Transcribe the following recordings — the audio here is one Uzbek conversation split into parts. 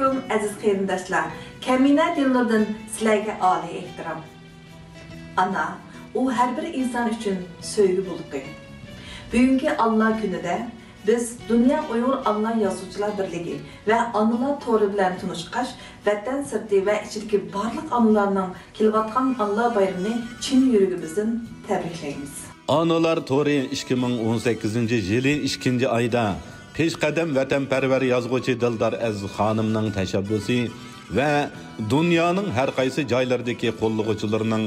alaykum aziz qarindoshlar. Kamina dinlardan sizlarga oliy ehtirom. Ana, u har bir inson uchun sevgi bulqi. Bugungi Allah kunida biz Dünya Uyghur Allah Yazıcılar Birligi ve Anılar Toru bilan tunuşqaş, vatan sirti ve ichidagi barliq analarning kelayotgan Allah bayramini chin yuragimizdan tabriklaymiz. Anılar Toru 2018-yili 2 ayda peshqadam vatanparvar yozuvchi Dildor Aziz xonimning tashabbusi ve dunyoning har qaysi joylaridagi qo'llovchilarining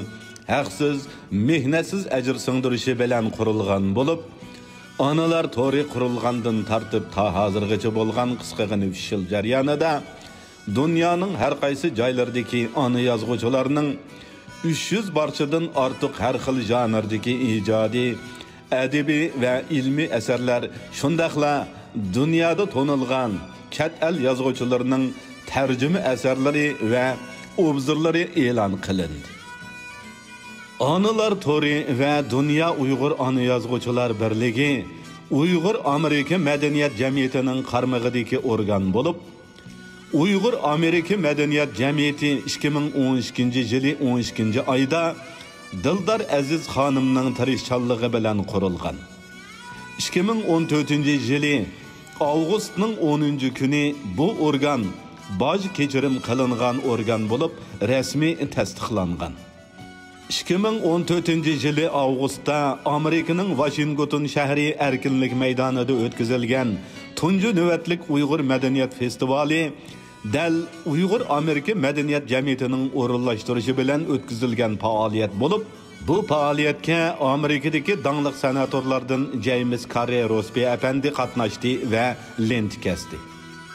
haqsiz, mehnatsiz ajr singdirishi bilan qurilgan bo'lib, Analar Toru qurilgandan tartib ta hozirgacha bo'lgan qisqagina 3 yil jarayonida dunyoning har qaysi joylaridagi ana yozuvchilarning 300 barchadan ortiq har xil janrdagi ijodiy, adabiy va ilmiy asarlar, shundaqla dunyoda tonilgan chet el yozuvchilarining tarjima asarlari va obzorlari e'lon qilindi. Anılar Toru ve Dünya Uyghur Ana Yazgıçılar Birligi Uyghur Amerika Medeniyet Cemiyeti'nin qarmağıdaki organ bulup, Uyghur Amerika Medeniyet Cemiyeti 2012-yili 12 ayda Dildor Aziz xonimning tirishchanligi bilan qurilgan. 2014-yili avgustning 10-kuni bu organ boj kechirim qilingan organ bo'lib, rasmiy tasdiqlangan. 2014-yili avgustda Amerikaning Washington shahri erkinlik maydonida o'tkazilgan tunji navbatlik Uyg'ur madaniyat festivali dal Uyg'ur Amerika Madaniyat Jamiyatining o'rinlashtirishi bilan o'tkazilgan faoliyat bo'lib, bu faoliyatga Amerikadagi dangliq senatorlardan James Carey Rosby efendi qatnashdi va lent kesdi.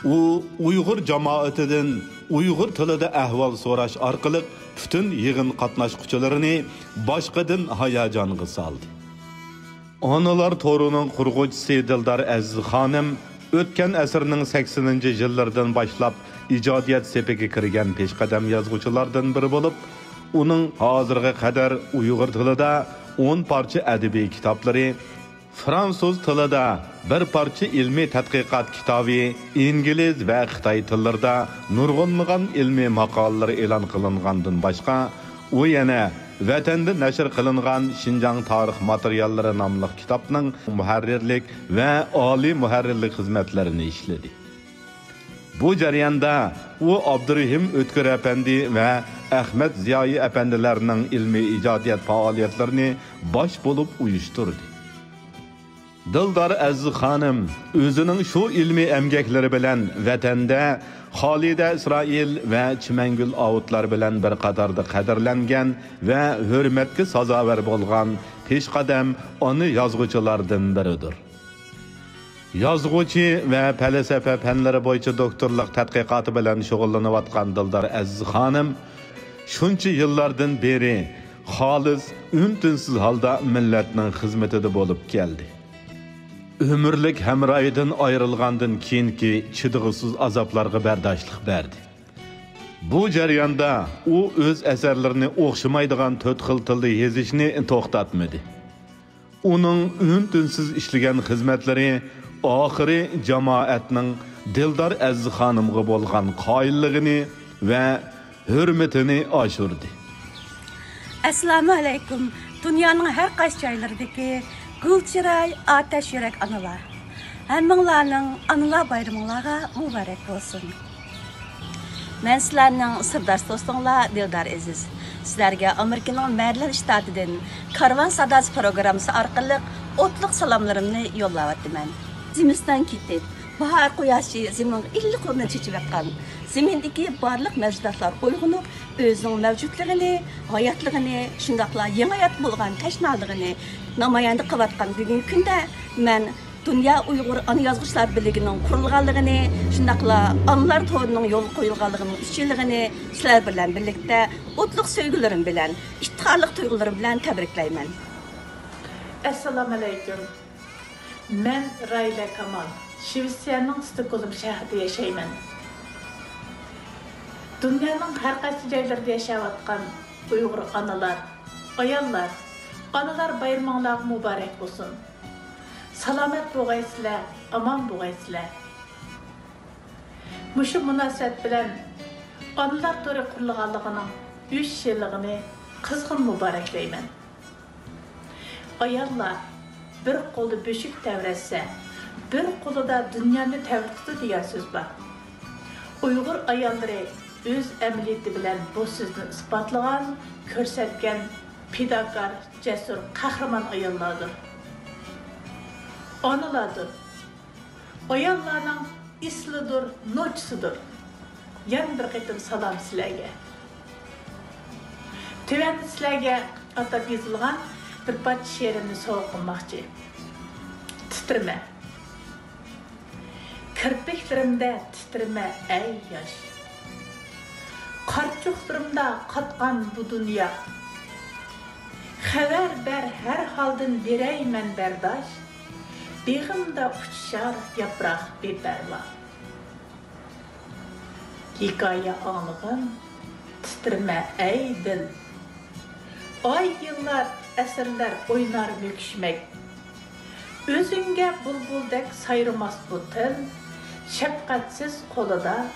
U Uyg'ur jamoatidan Uyg'ur tilida ahvol so'rash orqali bütün yig'in qatnashuvchilarini boshqadan hayajonga soldi. Analar Toru'nun qurg'uvchisi Dildor Aziz xonim o'tgan asrning 80-yillardan boshlab ijodiyat sepiga kirgan peshqadam yozuvchilardan biri bo'lib, uning hozirga qadar Uyg'ur tilida 10 parcha adabiy kitoblari, Fransuz tilida bir parcha ilmiy tadqiqot kitobi, ingliz va xitoy tillarida nurg'unlagan ilmiy maqolalar e'lon qilingandan boshqa, u yana vatanda nashr qilingan Xinjiang tarix materiallari nomli kitobning muharrirlik va oliy muharrirlik xizmatlarini ishladi. Bu jarayonda u Abdurahim O'tkir efendi va Ahmad Ziyoyi efendilarning ilmiy ijodiyat faoliyatlarini bosh bo'lib uyushtirdi. Dildor Aziz xonim o'zining shu ilmiy emgaklari bilan vatanda Xolida Isroil va Chimangul Avutlar bilan bir qatorda qadrlangan va hurmatga sazovor bo'lgan peshqadam ona yozuvchilardan biridir. Yozuvchi va falsafa fanlari bo'yicha doktorlik tadqiqoti bilan shug'ullanayotgan Dildor Aziz xonim shuncha yillardan beri xolis, untinsiz holda millatning xizmatida bo'lib keldi. Ömürlük hemraydan ayrılgandan keyinki chidg'isiz azoblarga bardoshlik berdi. Bu jarayonda u o'z asarlarini o'xshamaydigan 4 xil tilda yozishni to'xtatmadi. Uning untinsiz ishlagan xizmatlari oxiri jamoatning Dildor Aziz xonimga bo'lgan qoyilligini va hurmatini oshirdi. Assalomu alaykum. Dunyoning har qaysi joylaridagi Gülçiray, ateş yürek anılar. Həmminglarning anılar bayramınlarga mübarek olsun. Men sizlarning sirdosh do'stinglar Dildor Aziz. Sizlarga Amerikaning Maryland shtatidan Karvan sadasi programmasi orqali o'tliq salomlarimni yo'llayapman. Zimiston ketib, bahor quyoshi zimin illiqligini chechib Zemindagi barliq mavjudotlar uyg'onib, o'zining mavjudligini, hayotligini, shundaqla yangi hayot bo'lgan tashnaligini namoyon qilayotgan bugungi kunda men Dünya Uyghur Ana Yazgıçlar Birligining qurilganligini, shundaqla Analar Toru'ning yo'l qo'yilganligining 3 yilligini sizlar bilan birlikda o'tliq sevgilarim bilan, iftiqorlik tuyg'ularim bilan tabriklayman. Assalomu alaykum. Men Rayla Kamal, Shvetsiyaning Stockholm shahrida yashayman. Dunyoning har qaysi joylarida yashayotgan Uyg'ur analar, ayollar, analar bayraminglar muborak bo'lsin. Salomat bo'lgaysizlar, omon bo'lgaysizlar. Muşu münasebet bilen Analar Tori kurulğanlığının 3 yılını kızgın mübarekleymen. Ayallar bir kolu böşük tevretse, bir kolu da dünyanı tevritdi diye söz var. Uygur ayalları öz emniyeti bilen bu sözünü ispatlayan, körsetken pidakar, cesur, kahraman ayallardır. Anılardır. Ayallarının islidir, noçsudur. Yan bir qitim salam sizlarga. Tövəndə sizlarga atab yazılğan bir parça şe'rimni sovg'a qilmoqchi. Titrime. Kirpiklarimda titrime ey yosh. Qarchuqlarimda qatqan bu dunyo. Xabar ber har holdan berayman bardosh. Beg'imda uchishar yaproq beparvo. Hikaye anlığın titrime ey dil. Ay yıllar, əsrlər oynar müküşmek. Özünge bulbuldek sayrılmaz bu til, şefkatsiz koluda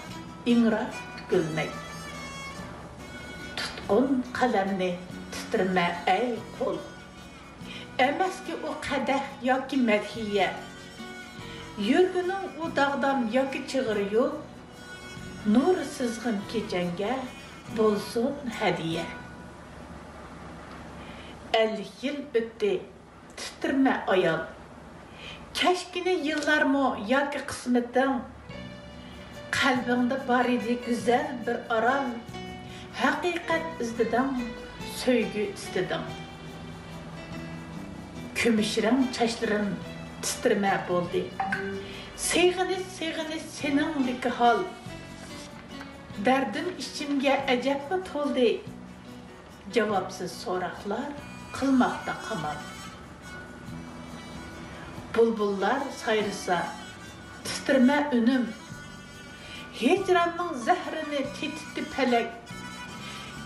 ingrap gülmek. Tutkun kalemni titrime ey kol. Emes ki o kadeh yoki medhiye. Yürgünün o dağdam yoki çığırıyor. Nur sızgın keçenge bolsun hediye. 50 yıl öttü, titrme ayal. Keşkine yıllar mı yoki kısmetin, kalbinde var idi güzel bir aral. Hakikat izledim, söygü istedim. Kümüşren çaşların titrme boldu. Sevgini senindeki hal. Derdim içimge acep mi toldu? Cevapsız soraklar kılmakta kamal. Bulbullar sayrısa titrme önüm. Hicranın zehrini tititti pelek.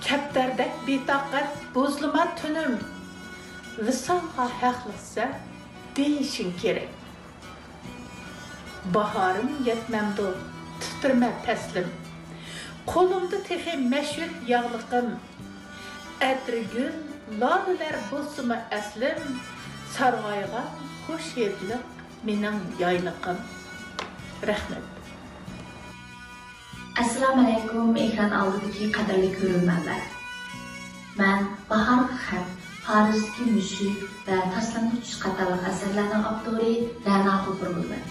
Kepterdek bitakat bozluma tünüm. Visalga haqlısa değişin gerek. Baharım yetmemdi titrme peslim. Kolumda tehi meşhur yağlıqım. Ətrigün, lalılar bulsuma əslim. Sarğayğan, hoş yedlik, menin yaylıqım. Rahmet. Assalamu alaikum, ekran aldıdaki qadirli görünmənlər. Mən Bahar Xəm, Parisdeki Müşrik və Taslangıç qatarlıq əsərlərinin avtori Rəna Qulburgulman.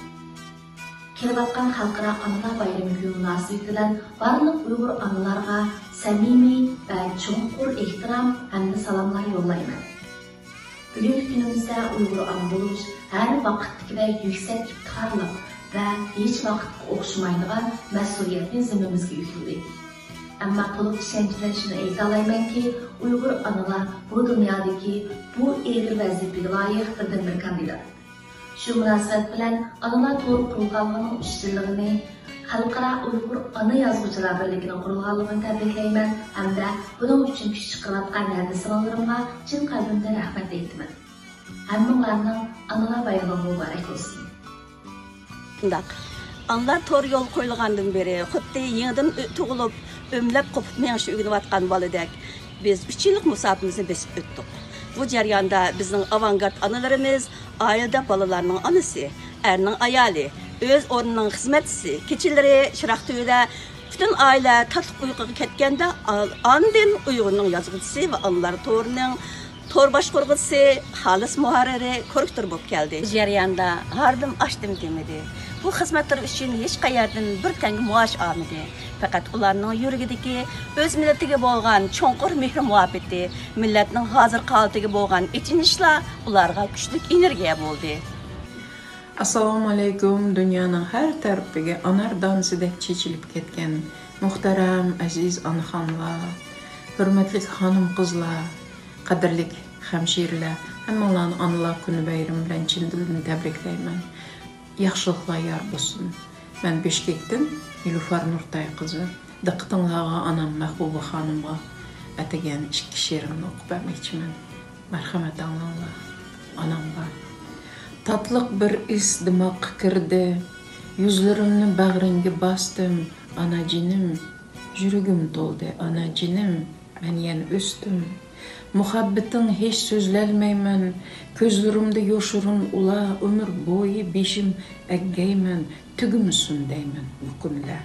Kelavatqan xalqara Analar Bayramı günü münasibət bilan barlıq Uyğur analarga samimiy və çuңqur ehtiram hamda salamlar yollayman. Bugünkü günümüzdə Uyğur ana boluş hər vaqtdagidek yüksek iftiharlıq və heç vaxt oxşamaydigan məsuliyyətni zimmimizga yükledi. Amma to'liq ishonch bilan shuni ayta olaman ki, Uyghur analar bu dunyodagi bu egri vazifaga loyiq bir kandidat. Shu munosabat bilan Analar to'g'ri qurilganligining 3 yilligini Xalqaro Uyghur ana yozuvchilar birligining qurilganligini tabriklayman hamda buning uchun kuch chiqarayotgan hadislarimga chin qalbimdan rahmat aytaman. Hammalarning Analar bayrami muborak bo'lsin. Analar to'g'ri yo'l qo'yilgandan beri xuddi yangidan tug'ilib ömlep kopup meğişi ügünüvatkan balıdak biz 3 yıllık musabimizni besip öttük. Bu jarayonda bizning avangard analarımız ailede balalarının anısı, erinin ayali, öz ornunun hizmetçisi, keçileri şıraqtığıda bütün aile tatlık uykuga ketkende andın Uygur'un yazgıcısı ve analar to'rining tor başqurgıcısı Halis Muharriri korrektor bo'lib keldi. Bu jarayonda hardım açtım demedi. Bu xizmatlar üçün hech qayerdan bir tanga muosh olmadi. Faqat ularning yuragidagi o'z millatiga bo'lgan cho'nqur mehr muhabbati, millatning hozirgi holatiga bo'lgan ichinishlar ularga kuchli energiya bo'ldi. Assalomu alaykum, dunyoning har tarafiga anar donsidek chechilib ketgan muhtaram aziz onaxonlar, hurmatli xonim qizlar, qadrli hamshiralar, hammalarni Analar kuni bayrami bilan chin dildan tabriklayman. Yaxşılıqlar yar bo'lsin. Men Bishkekdan Nilufar Nurtay qizi, diqqatingizga anam Mahbuba xonimga atagan 2 she'rimni o'qib bermoqchiman. Marhamat anglanglar. Anamga tatliq bir is dimoqqa kirdi, Yüzlerimni bag'ringga bastım, anacinim. Yürügüm doldu, anacinim. Men yana o'sdim. Muhabbetin hiç sözlelmeymen, gözlerimde yoşurun ula, ömür boyu beşim eggeymen, tügümsün deymen bu günle.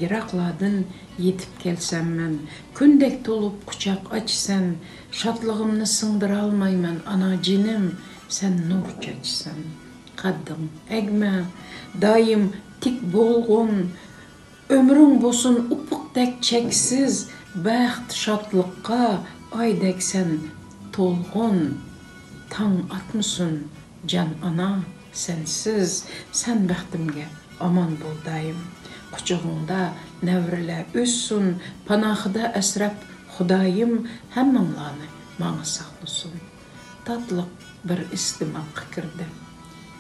Yirakladın yetip kelsem men, kündek tolup kucak açsan, şatlığımni sındıra almayman, anacinim, sen nur çeçsen. Kaddım egme, daim tik bolgun, ömrün bolsun upukdek çeksiz, baxt şatlıkka, aydek sen tolgun, tang atmışsın can ana sensiz, sen baxtimge aman bol daim. Kucağında nevrile üssün, panahıda esrep Xudayım hemmanlarını bana saxlasın. Tatlık bir istima kıkırdı.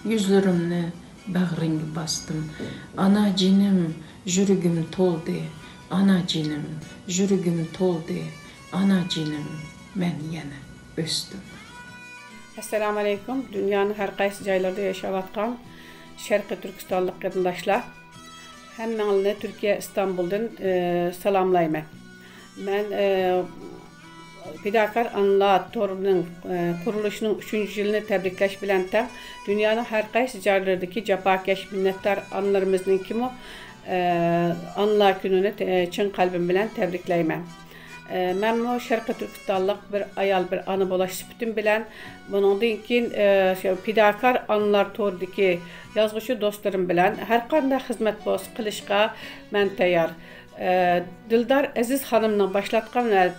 Yüzlerimni bağrına bastım. Ana cinim, yürügüm toldu. Ana cinim, yürügüm toldu. Ana cinim, men yana östüm. Assalamu alaikum. Dünyanın her qaysı joylarida yaşayotgan Sharqiy Turkistonlik qarindoshlar. Hammanglarni Turkiya İstanbul'dan salamlayman. Men Fidakar Anılar Toru'nun kuruluşunun 3. yılını tebriklash bilan tang dünyanın her qaysı joylaridagi jafokash minnatdor anılarımızın kimi Anılar gününü chin qalbim bilan tebriklayman. Men bu Sharqiy Turkistonlik bir ayal bir anı bolash sifatim bilan bundan keyin Fidakar Anılar Toru'dagi yozuvchi do'stlarim bilan har qanday xizmat qilishga men tayyor. Dildar Aziz Hanım'ın başlatkan ve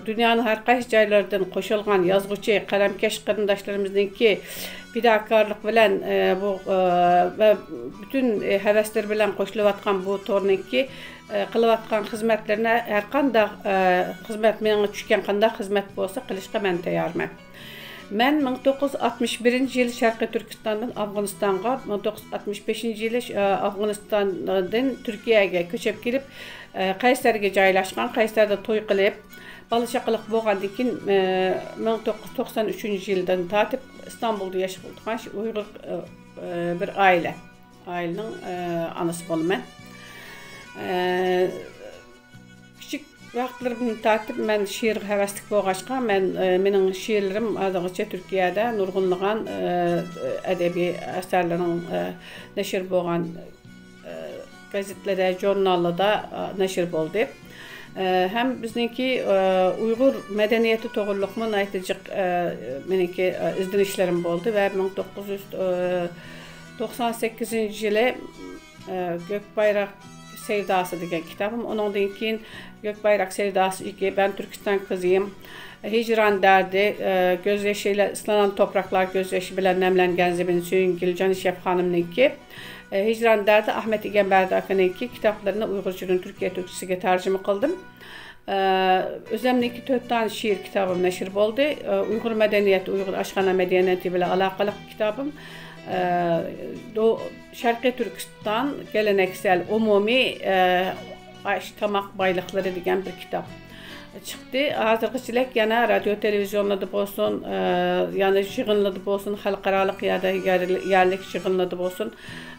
dünyanın her qaysı joylaridan qo'shilgan yozuvchi qalamkash qarindoshlarimizningki fidokorlik bilan bu ve bütün havaslar bilan qo'shilayotgan bu torniki qilayotgan xizmatlarni har qanday xizmat menga tushgan qanday xizmat bo'lsa qilishga men tayyorman. Men 1961 yıl Sharqiy Turkistondan Afg'onistonga, 1965 yılı Afg'onistondan Turkiyaga ko'chib kelib, Qaysarga joylashgan, Qaysarda to'y qilib, bola chaqaloq bo'lgandan keyin 1993 yildan tortib İstanbulda yashab o'tgan Uyg'ur bir ailenin anası bo'laman. Kichik vaqtlarimdan tortib men she'rga havaslik bo'lg'achqa, mening she'rlarim hozirgacha Turkiyada nurg'unlagan adabiy asarlarning nashr bo'lgan gazetlarda, jurnallarda nashr bo'ldi. Hem bizniki Uyghur medeniyeti to'g'riliqmi aytijaq meniki izlanishlerim bo'ldi ve 1998 yılı Gökbayrak Sevdası degan kitabım. Ondan keyin Gökbayrak Sevdası 2, Ben Türkistan kızıyım, Hicran derdi, gözyaşıyla ıslanan topraklar gözyaşı bilen nemlengen zemin Süyüngül Canişef Hanım'ınki. Hicran derdi Ahmet İgenberdi Akın'ınki kitaplarını Uygurcunun Türkiye Türkçesiga tercüme kıldım. Özlemdeki 4 tane şiir kitabım neşir oldu. Uygur medeniyeti, Uygur aşkana medeniyeti bile alakalı kitabım. Sharqiy Turkiston geleneksel umumi aş tamak baylıkları degan bir kitap çıktı. Hazırgıçılık yana radyo televizyonlarda bolsun, yani yığınlarda bolsun, halkaralık ya da yerlik yığınlarda bolsun,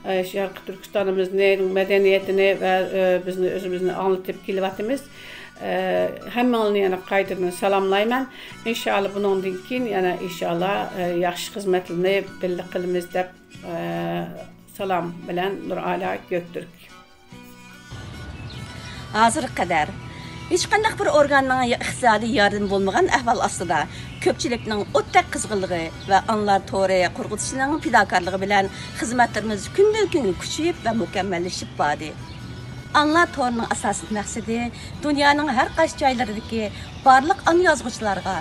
Sharqiy Turkistonimizning medeniyetini ve bizni özümüzni anlatıp kelyapmiz. Hammalarni yana qaytadan salamlayman. İnşallah bundan keyin yana inşallah yaxshi xizmatlarni birlik qilamiz deb salam bilan Nurala Göktürk. Hazır kadar hech qanday bir organning iqtisodiy yardım bo'lmagan ahvol ostida ko'pchilikning o'tdak qizg'inligi va Anılar To'ri qurg'utishining fidokorligi bilan xizmatlarimiz kundan kunga kuchayib va mukammallashib bordi. Anılar To'rining asosiy maqsadi dunyoning har qaysi joylaridagi barliq ana yozuvchilarga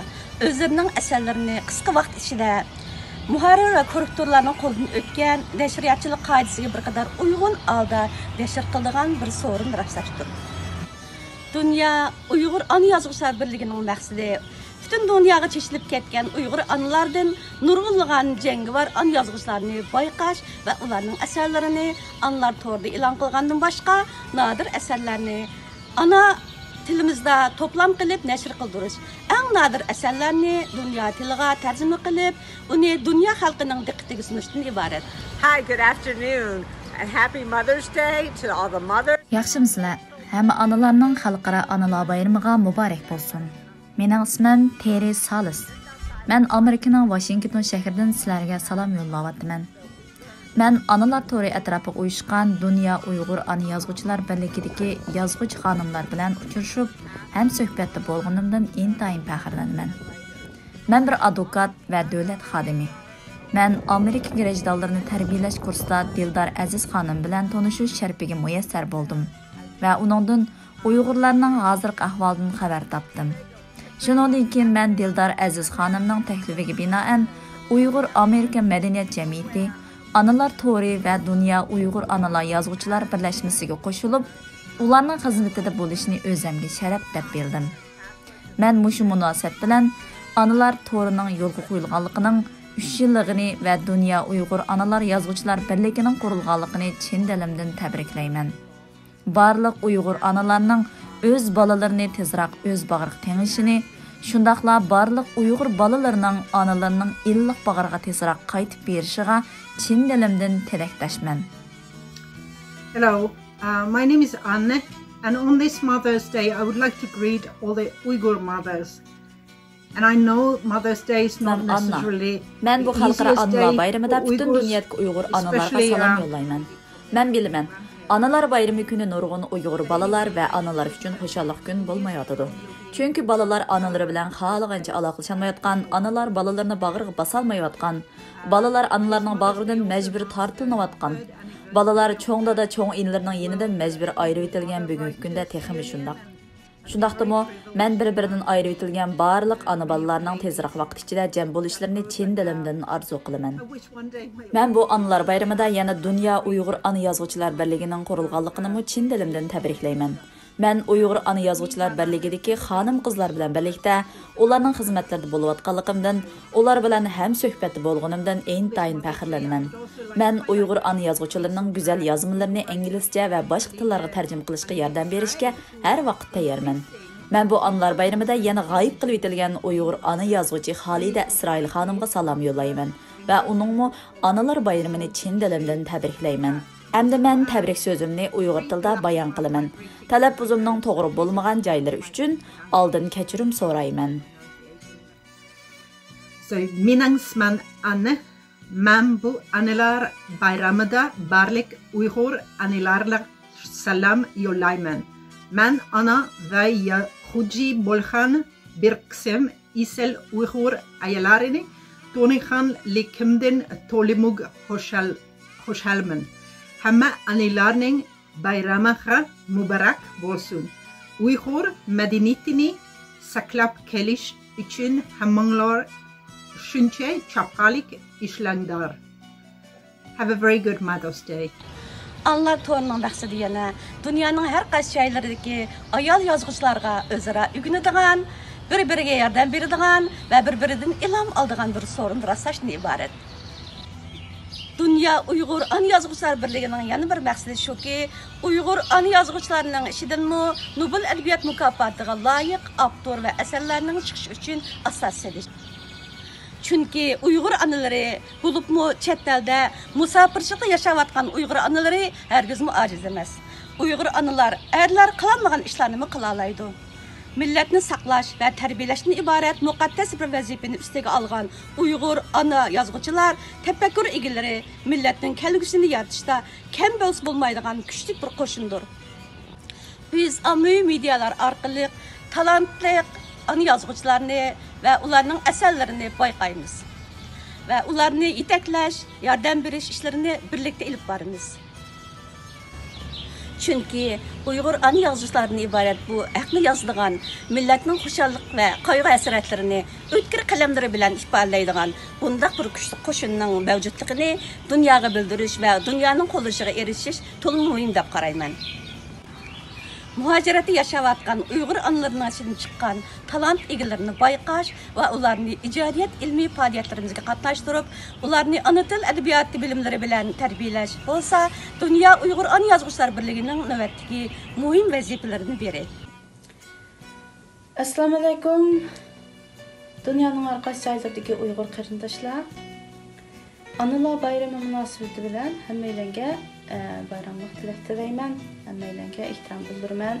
o'zlarining asarlarini qisqa vaqt ichida muharrir va korrektorlarning qo'lidan o'tgan nashriyatchilik qoidasiga bir qadar uyg'un holda nashr qiladigan bir so'rin rastlashdir. Dünya Uyghur Ana Yazgıçlar Birliği'nin məqsədi bütün dünyaya çeşilib ketken Uyghur anılardan nurg'unlagan jangovar ana yazgıçlarını bayqash ve ularning asarlarini Anılar To'rida e'lon qilgandan boshqa nadir asarlarni ana tilimizde toplam qilib nashr qildirish. Eng nadir asarlarni dunyo tiliga tarjima qilib, uni dunyo xalqining diqqatiga sunishdan iborat. Hi, good afternoon. And happy Mother's Day to all the mothers. Yaxshimisilar? Hamma onalarning xalqaro onalar bayramiga muborak bo'lsin. Mening ismim Terry Salis. Men Amerikaning Washington shahridan sizlarga salom yo'llayapman. Men Analar to'ri atrofiga uyushgan Dunyo Uyg'ur ona yozuvchilar birligidagi yozuvchi xonimlar bilan uchrashib, ham suhbatda bo'lganimdan intayin faxrlanaman. Men bir advokat va davlat xodimi. Men Amerika grajdonlarini tarbiyalash kursida Dildor Aziz xonim bilan tanishish sharafiga muyassar bo'ldim va uningdan Uyg'urlarning hozirgi ahvolidan xabar topdim. Shuningdek keyin men Dildor Aziz xonimning taklifiga binoan Uyg'ur Amerika madaniyat jamiyati, Analar to'ri va Dunyo Uyg'ur onalar yozuvchilar birlashmasiga qo'shilib, ularning xizmatida bo'lishni o'zimga sharaf deb bildim. Men mushu munosabat bilan Analar to'rining yo'lga qo'yilganligining 3 yilligini va Dunyo Uyg'ur onalar yozuvchilar birligining qurilganligini chin dilimdan tabriklayman. Barliq Uyg'ur onalarning o'z bolalarini tezroq o'z bag'riga tengishini, shundaqla barliq Uyg'ur bolalarining onalarining illiq bag'riga tezroq qaytib berishiga chin dilimdan tilakdoshman. Hello, my name is Anne, and on this Mother's Day I would like to greet all the Uyghur mothers. And I know Mother's Day is not necessarily Men bu xalqaro onalar bayramida butun dunyodagi Uyg'ur onalarga salom yo'llayman. Men bilaman, Analar bayrami kuni nurg'un Uyg'ur bolalar va onalar uchun xushallik kun bo'lmayotidi. Chunki bolalar onalari bilan xohlagancha aloqalasholmayotgan, onalar bolalarini bag'riga bosolmayotgan, bolalar onalarning bag'ridan majbur tortilinayotgan, bolalar cho'ngdada cho'ng inlarining yenidan majbur ayirib etilgan bugungi kunda texmi shundoq. Shundaqdimi, men bir-biridan ayirib etilgan barliq ona bolalarning tezroq vaqt ichida jam bo'lishlarini chin dilimdan orzu qilaman. Men bu onalar bayramida yana Dunyo Uyg'ur ona yozuvchilar birligining qurilganligini chin dilimdan tabriklayman. Men Uyg'ur ona yozuvchilar birligidagi xonim qizlar bilan birlikda ularning xizmatlarida bo'layotganligimdan, ular bilan ham suhbatda bo'lganimdan intayin faxrlanaman. Men Uyg'ur ona yozuvchilarining go'zal yozmalarini inglizcha va boshqa tillarga tarjima qilishga yordam berishga har vaqt tayyorman. Men bu onalar bayramida yana g'oyib qilib etilgan Uyg'ur ona yozuvchi Xolida Isroil xonimga salom yo'llayman va uningmi onalar bayramini chin dilimdan tabriklayman. Endi men tabrik so'zimni Uyg'ur tilida bayon qilaman. Talaffuzimning to'g'ri bo'lmagan joylari uchun oldin kechirim so'rayman. So, mening ismim Anne. Men bu onalar bayramida barliq Uyg'ur onalarga salom yo'llayman. Men ona va Yahudiy bo'lgan bir qism isl Uyg'ur ayollarini toniganligimdan to'liq xushalman. Hamma onalarning bayramiga muborak bo'lsin. Uyg'ur madaniyatini saqlab kelish uchun hammanglar shuncha chapqalik ishlanglar. Have a very good Mother's Day. Analar to'rining maqsadi yana dunyoning har qaysi joylaridagi ayol yozuvchilarga o'zaro o'rganadigan, bir-biriga yordam beradigan va bir-biridan ilhom oladigan bir so'rin rastlashdan iborat. Dunyo Uyg'ur ana yozuvchilar birligining yana bir maqsadi shuki, Uyg'ur ana yozuvchilarining ishidanmi Nobel adabiyot mukofotiga loyiq avtor va asarlarning chiqishi uchun asos solish. Chunki Uyg'ur analari bo'libmi chet elda musofirchilikda yashayotgan Uyg'ur analari hargizmi ojiz emas. Uyg'ur analar erlar qilolmagan ishlarni qila oladi. Millatni saqlash va tarbiyalashdan iborat muqaddas bir vazifani ustiga olgan Uyg'ur ana yozuvchilar tafakkur egalari millatning kelgusini yaratishda kam bo'lsa bo'lmaydigan kuchli bir qo'shindir. Biz ommaviy medialar orqali talantli ana yozuvchilarni va ularning asarlarini bayqaymiz va ularni yetaklash, yordam berish ishlarini birlikda olib boramiz. Chunki Uyg'ur ana yozuvchilaridan iborat bu aqli yozadigan, millatning xushallik va qayg'u hasratlarini o'tkir qalamlari bilan ifodalaydigan bundaq bir kuchli qo'shinning mavjudligini dunyoga bildirish va dunyoning qo'llashiga erishish to'liq muhim deb qarayman. Muhojiratda yashayotgan Uyg'ur onalarining ichidan chiqqan talant egalarini bayqash va ularni ijodiyat ilmiy faoliyatlarimizga qatnashtirib, ularni ona til adabiyoti bilimlari bilan tarbiyalash bo'lsa, Dunyo Uyg'ur ona yozuvchilar birligining navbatdagi muhim vazifalaridan biri. Assalomu alaykum. Dunyoning har qaysi joylaridagi Uyg'ur qarindoshlar. Analar bayramı münasebeti bilen hammalarga bayramlık tilak tilayman, hammalarga ehtirom bildiraman.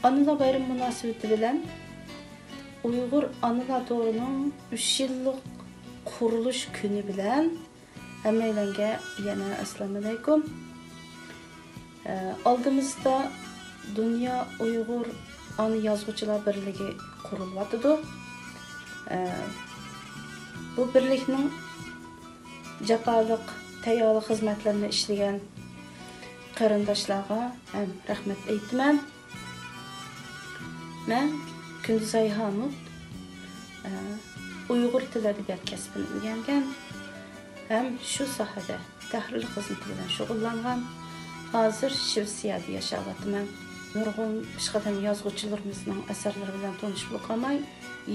Analar bayramı münasebeti bilen Uyghur Analar Toru'nun 3 yıllık kuruluş günü bilen hammalarga yana assalomu alaykum. Aldığımızda Dünya Uyghur Ana Yazgıçılar Birliği kurulmadıdır. Bu birlikning jafolik, tayyorlik xizmatlarini ishlagan qarindoshlarga ham rahmat aytaman. Men Kunduzay Hamud Uyg'ur tili adabiyot kasbini o'rgangan, ham shu sohada tahlil xizmati bilan shug'ullangan. Hozir Shvetsiyada yashayapman. Nurg'un ishqadam yozuvchilarimizning asarlari bilan tanishib qolmay,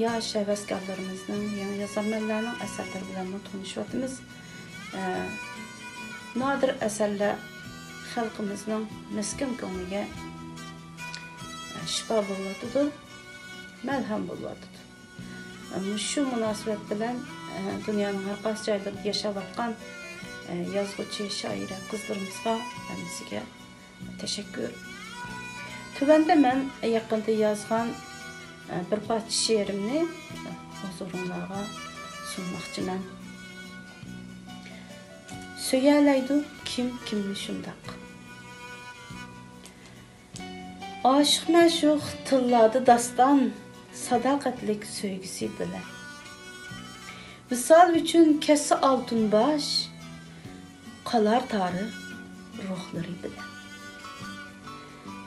yosh havaskorlarimizning, yangi yozarmanlarning asarlari bilan tanishyapmiz. Nodir asarlar xalqimizning miskin ko'ngliga shifo bo'lyapti, malham bo'lyapti. Shu munosabat bilan dunyoning har qaysi joylarida yashayotgan yozuvchi, shoira qizlarimizga hamsiga teşekkür. Tuvanda men yaqinda yozgan bir parcha she'rimni huzuringizga sunmoqchiman. Söylaydi kim kimni shundoq. Aşık məşuq tilladı dastan, sadaqatlik söygüsü bilen. Visal üçün kesi altın baş, qalar tarı ruhları bilen.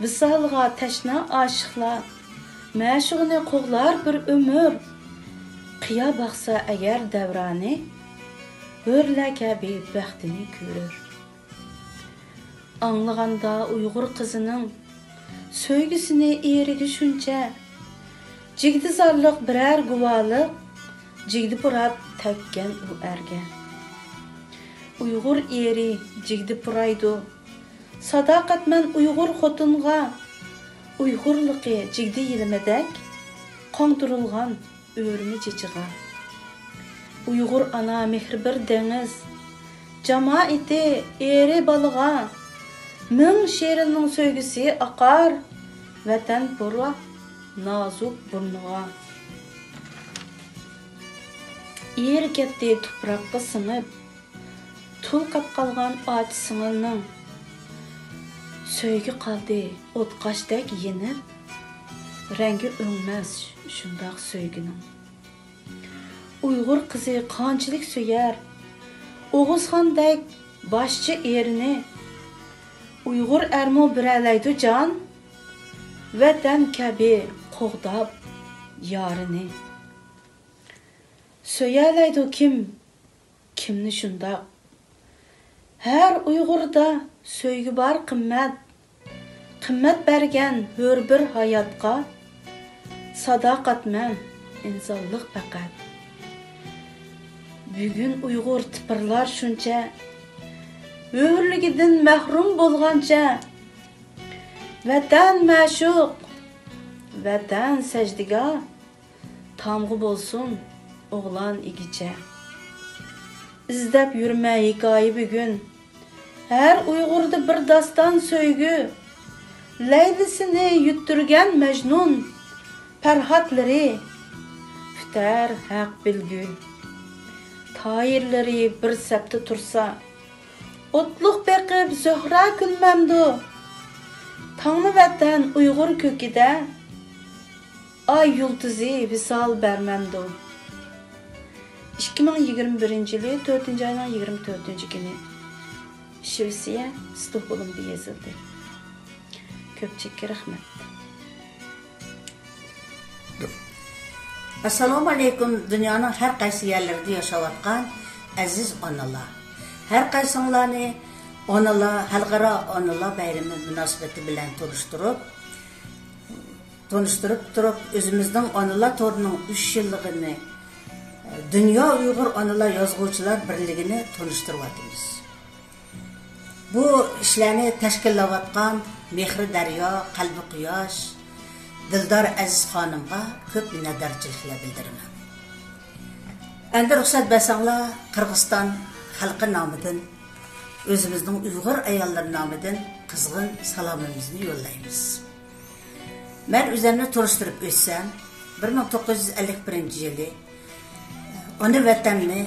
Visalga təşna aşıqlar, məşuğunu qoğlar bir ömür. Qiya baxsa əgər dəvrani, hörlə kəbi bəxtini görür. Anlığanda Uyğur qızının söygüsünü erigi şunca, cigdi zarlıq birər guvalıq, cigdi purab təkkən u ərgən. Uyğur eri cigdi puraydı, sadaqatman Uyğur xotunğa, Uyğurlıqı cigdi yilmədək, qandırılğan öyrümü ciciğa. Uyğur ana mehri bir dəniz, camaati eri balığa, min şerinin söygüsü aqar, vətən bura nazuk burnuğa. Er ketdi tupraqqa sınıb, tul qapqalğan ağaç sınırının, söygü qaldı otqaşdək yenib, rəngi önməz şundaq söygünün. Uyğur qızı qançilik söyər, Oğuzxandək başçı erini, Uyğur ərmo birələydi can, vətən kəbi qoğdab yarını. Söyələydi kim, kimni şundaq. Hər Uyğurda söygü var qimmat, qimmat bərgən hör bir hayatqa, sadaqatmən insonlik faqat. Bugün Uyğur tipirlar şuncha, hörligidan mahrum bo'lgancha, vatan məşuq, vatan səcdiga, tamğı bolsun oğlan igice. İzdəb yürmə hikayi bugün, hər Uyğurda bir dastan söygü, Leylisini yuttürgən Mecnun, pərhatları, fütər haq bilgü. Tayirləri bir səpti tursa, otluq beqib zöhra külməmdu. Tanrı vətən Uyğur köküdə, ay yıldızı visal bərməmdu. 2021 yılı 4. ayının 24. günü Şvetsiya, Stockholm'da yazıldı. Köpçükki rahmet. Assalamu alaikum, dünyanın hər qaysı yerlərdə yaşayotqan əziz analar. Hər qaysınlarını analar, xalqara analar bayramı münasibəti bilən tanıştırıb durub özümüzдің analar torunun 3 yıllığını Dünya Uyğur Analar Yazğıçılar Birligini tanıştırıyatımız. Bu işlərini təşkilləvatqan Mehri Daryo, Qalbi Quyosh, Dildar Aziz xonimga ko'p minnatdorchiliklar bildiraman. Endi ruxsat bersanglar, Qirg'iziston xalqi nomidan, o'zimizning Uyg'ur ayollar nomidan qizg'in salomimizni yo'llaymiz. Men o'zimni turishtirib o'tsam, 1951-yili ona vatanni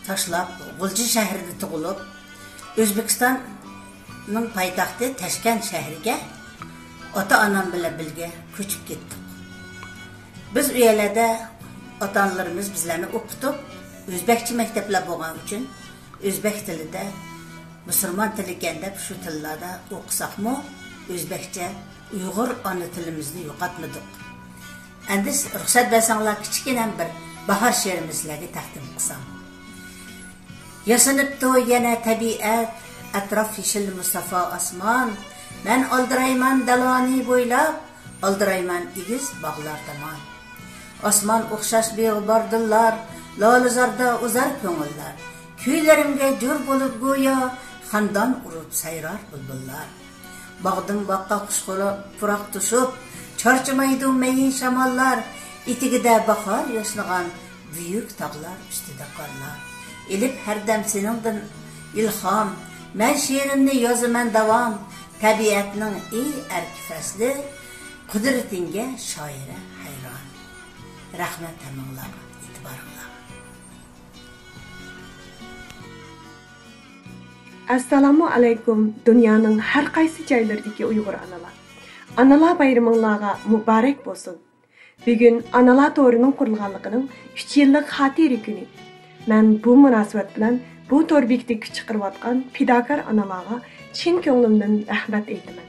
tashlab, G'ulji shahrida tug'ilib, O'zbekistonning poytaxti Tashkent shahriga ota-onam bilan birga ko'chib ketdik. Biz u yerlarda ota-onalarimiz bizlarni o'qitib, o'zbekcha maktablar bo'lgani uchun o'zbek tilida, musulmon tili deb shu tillarda o'qisaqmi, o'zbekcha Uyg'ur ona tilimizni yo'qotmadik. Endi ruxsat bersanglar, kichkina bir bahor she'rimizni sizlarga taqdim qilsam. Yasanibdi yana tabiat, atrof yeshil musafo osmon. Men oldirayman daloni bo'ylab, oldirayman egiz bog'lar tomon. Osmon o'xshash beg'ubor dillar, lolizorda uzar ko'ngillar. Kuylarimga jur bo'lib go'yo, xandon urib sayrar bulbullar. Bog'dim boqqa qushqo'rab puroq tushib, charchamaydi mayin shamollar. Itigida bahor yashnag'an buyuk tog'lar ustida qorlar. Elib hardam seningdan ilhom, men she'rimni yozaman davom. Tabiatning ey erk fasli, qudratingga shoira hayron. Rahmat haminglarga, e'tiboringlar. Assalomu alaykum, dunyoning har qaysi joylaridagi Uyg'ur analar. Analar bayraminglarga muborak bo'lsin. Bugun Analar to'rining qurilganligining 3 yillik xotira kuni. Men bu munosabat bilan bu to'r bekitib chiqarayotgan fidokor analarga chin ko'nglimdan rahmat aytaman.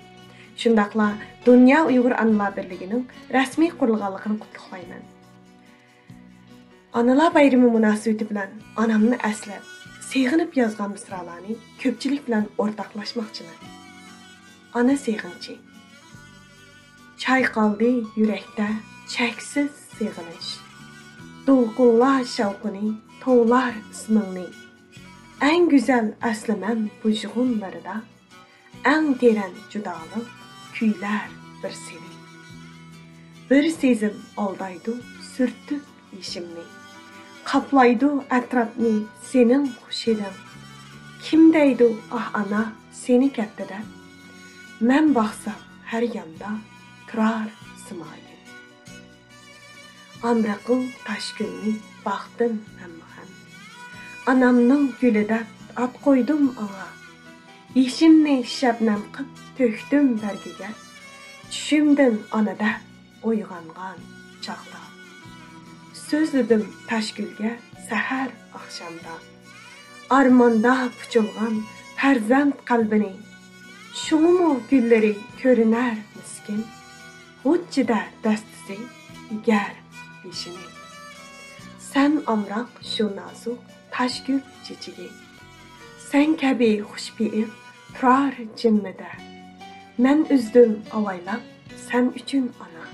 Shundaqla Dunyo Uyg'ur Analar birligining rasmiy qurilganligini qutlayman. Analar bayrami munosabati bilan onamni aslab, seg'inib yozgan misralarni ko'pchilik bilan o'rtoqlashmoqchiman. Ana seg'inchi. Chayqaldi yurakda cheksiz seg'inish. To'lqinlar shavqini, tovlar ismingni. Eng güzel aslamam bu jig'unlarida, eng teran judolik kuylar bir seni. Bir sezim aldaydı sürtüp yeshimni. Qaplaydı atrofni sening xushiding. Kim deydi ah ana seni kattada. Men baxsam har yonda turar simoyim. Amraqing tashkunni baxtim hamma. Anamning gulida at qo'ydim ona. Yeshimni shabnam qilib to'kdim bargiga. Tushimdan onada uyg'ongan chaqda. So'zladim tashkilga sahar oqshomda. Armonda puchilgan farzand qalbini. Shunimi gullari ko'rinar miskin. G'uchchida dastisi egar beshini. Sen amroq shu nozik tashkil chichigi. Sen kabi xushbi'ir turar jimmida. Men uzdim avaylab sen uchun ona.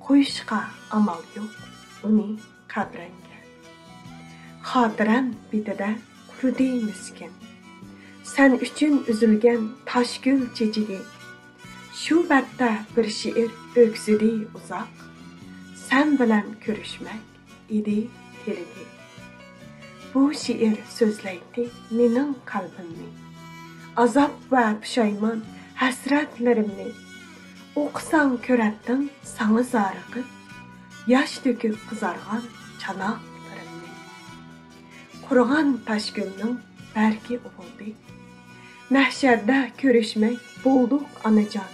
Qo'yishqa amal yo'q uni qabranga. Xotiram betida qurdi miskin. Sen uchun uzilgan tashkil chichigi. Shu batda bir she'r o'ksidi uzoq. Sen bilan ko'rishmak idi tiligi. Bu şiir sözleydi mening qalbimni. Azap va pushaymon hasratlarimni. O'qisang ko'ratdim sana zoriqib, yosh to'kib qizargan chanoqlarimni. Qurg'an tashkilning barki o'g'ildi. Mahsharda ko'rishmak bo'ldik onajon.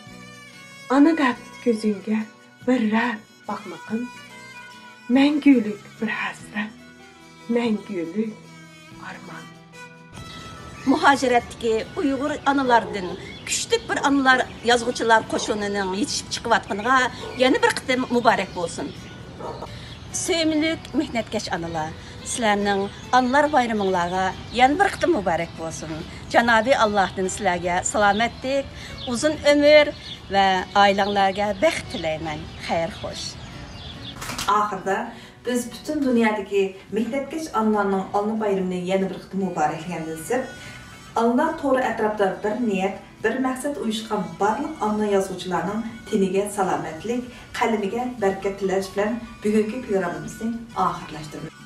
Ana deb ko'zingga bir rat baqmaqim. Mangulik bir hasrat. Мәңгүлік арман. Muhaciratdagi Uyg'ur analardan kuchlik bir analar yozuvchilar qo'shinining yetishib chiqayotganiga yana bir qitim muborak bo'lsin. Sevimli mehnatkash analar, sizlarning analar bayraminglarga yana bir qitim muborak bo'lsin. Janobi Allohdan sizlarga salomatlik, uzun umr va oilanglarga baxt tilayman. Xayr xo'sh. Oxirda biz bütün dünyadaki mehnatkash analarning Alna bayramini yana bir qitim muboraklaymiz deb, Alna to'ri atrofda bir niyat, bir maqsad uyushgan barliq Alna yozuvchilarning teniga salomatlik, qalbiga barakat tilash bilan bugungi programmamizni oxirlashtiramiz.